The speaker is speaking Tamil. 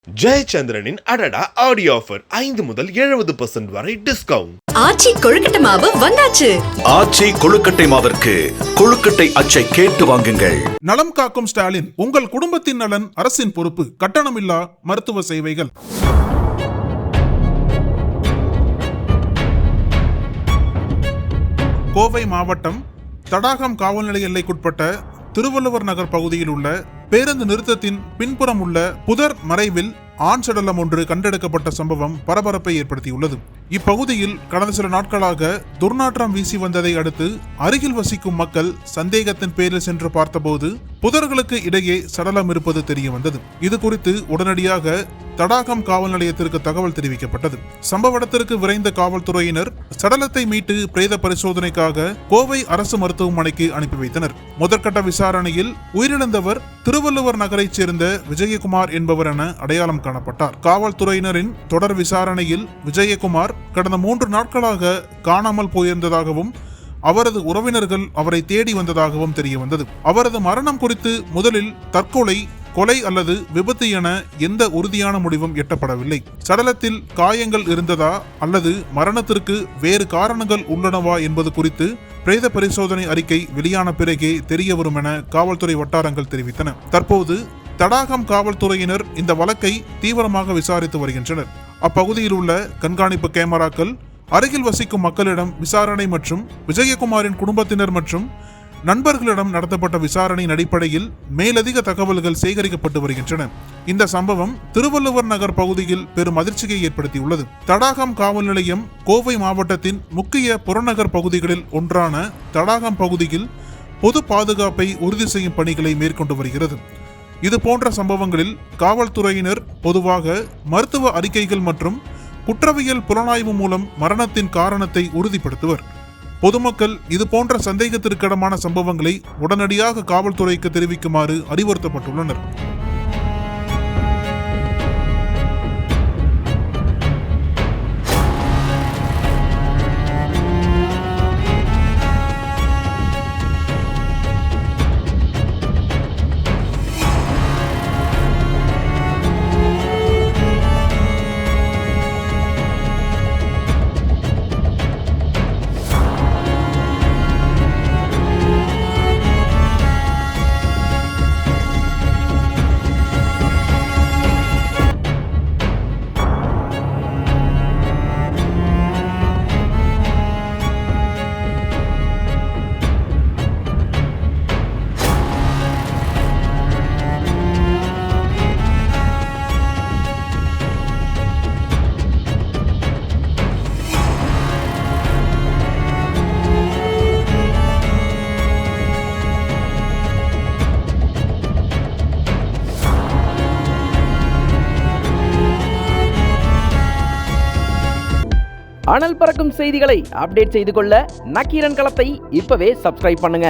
ஜெயச்சந்திரனின் அடடா ஆடியோ ஆஃபர் 5 முதல் 70% வரை டிஸ்கவுண்ட். ஆச்சி கொழுக்கட்டை மாவு வந்தாச்சு. ஆச்சி கொழுக்கட்டை மாவிற்கு கொழுக்கட்டை அச்சை கேட்டு வாங்குங்கள். நலம் காக்கும் ஸ்டாலின், உங்கள் குடும்பத்தின் நலன் அரசின் பொறுப்பு. கட்டணமில்லா மருத்துவ சேவைகள். கோவை மாவட்டம் தடாகம் காவல் நிலைய எல்லைக்குட்பட்ட திருவள்ளுவர் நகர் பகுதியில் உள்ள பேருந்து நிறுத்தத்தின் பின்புறம் உள்ள புதர் மறைவில் ஆண் சடலம் ஒன்று கண்டெடுக்கப்பட்ட சம்பவம் பரபரப்பை ஏற்படுத்தியுள்ளது. இப்பகுதியில் கடந்த சில நாட்களாக துர்நாற்றம் வீசி வந்ததை அடுத்து அருகில் வசிக்கும் மக்கள் சந்தேகத்தின் பேரில் சென்று பார்த்தபோது புதர்களுக்கு இடையே சடலம் இருப்பது தெரிய வந்தது. இது குறித்து உடனடியாக தடாகம் காவல் நிலையத்திற்கு தகவல் தெரிவிக்கப்பட்டது. சம்பவ இடத்திற்கு விரைந்த காவல்துறையினர் சடலத்தை மீட்டு பிரேத பரிசோதனைக்காக கோவை அரசு மருத்துவமனைக்கு அனுப்பி வைத்தனர். முதற்கட்ட விசாரணையில் உயிரிழந்தவர் திருவள்ளுவர் நகரைச் சேர்ந்த விஜயகுமார் என்பவர் என அடையாளம் காணப்பட்டார். காவல்துறையினரின் தொடர் விசாரணையில் விஜயகுமார் கடந்த 3 நாட்களாக காணாமல் போயிருந்ததாகவும் அவரது உறவினர்கள் அவரை தேடி வந்ததாகவும் தெரிய வந்தது. அவரது மரணம் குறித்து முதலில் தற்கொலை, கொலை அல்லது விபத்து என எந்த உறுதியான முடிவும் எட்டப்படவில்லை. சடலத்தில் காயங்கள் இருந்ததா அல்லது மரணத்திற்கு வேறு காரணங்கள் உள்ளனவா என்பது குறித்து பிரேத பரிசோதனை அறிக்கை வெளியான பிறகே தெரிய வரும் என காவல்துறை வட்டாரங்கள் தெரிவித்தன. தற்போது தடாகம் காவல்துறையினர் இந்த வழக்கை தீவிரமாக விசாரித்து வருகின்றனர். அப்பகுதியில் உள்ள கண்காணிப்பு கேமராக்கள், அருகில் வசிக்கும் மக்களிடம் விசாரணை மற்றும் விஜயகுமாரின் குடும்பத்தினர் மற்றும் நண்பர்களிடம் நடத்தப்பட்ட விசாரணையின் அடிப்படையில் மேலதிக தகவல்கள் சேகரிக்கப்பட்டு வருகின்றன. இந்த சம்பவம் திருவள்ளுவர் நகர் பகுதியில் பெரும் அதிர்ச்சியை ஏற்படுத்தியுள்ளது. தடாகம் காவல் நிலையம் கோவை மாவட்டத்தின் முக்கிய புறநகர் பகுதிகளில் ஒன்றான தடாகம் பகுதியில் பொது பாதுகாப்பை உறுதி செய்யும் பணிகளை மேற்கொண்டு வருகிறது. இது போன்ற சம்பவங்களில் காவல்துறையினர் பொதுவாக மருத்துவ அறிக்கைகள் மற்றும் குற்றவியல் புலனாய்வு மூலம் மரணத்தின் காரணத்தை உறுதிப்படுத்துவர். பொதுமக்கள் இது போன்ற சந்தேகத்திற்கிடமான சம்பவங்களை உடனடியாக காவல்துறைக்கு தெரிவிக்குமாறு அறிவுறுத்தப்பட்டுள்ளனர். அனல் பறக்கும் செய்திகளை அப்டேட் செய்து கொள்ள நக்கீரன் களத்தை இப்பவே சப்ஸ்கிரைப் பண்ணுங்க.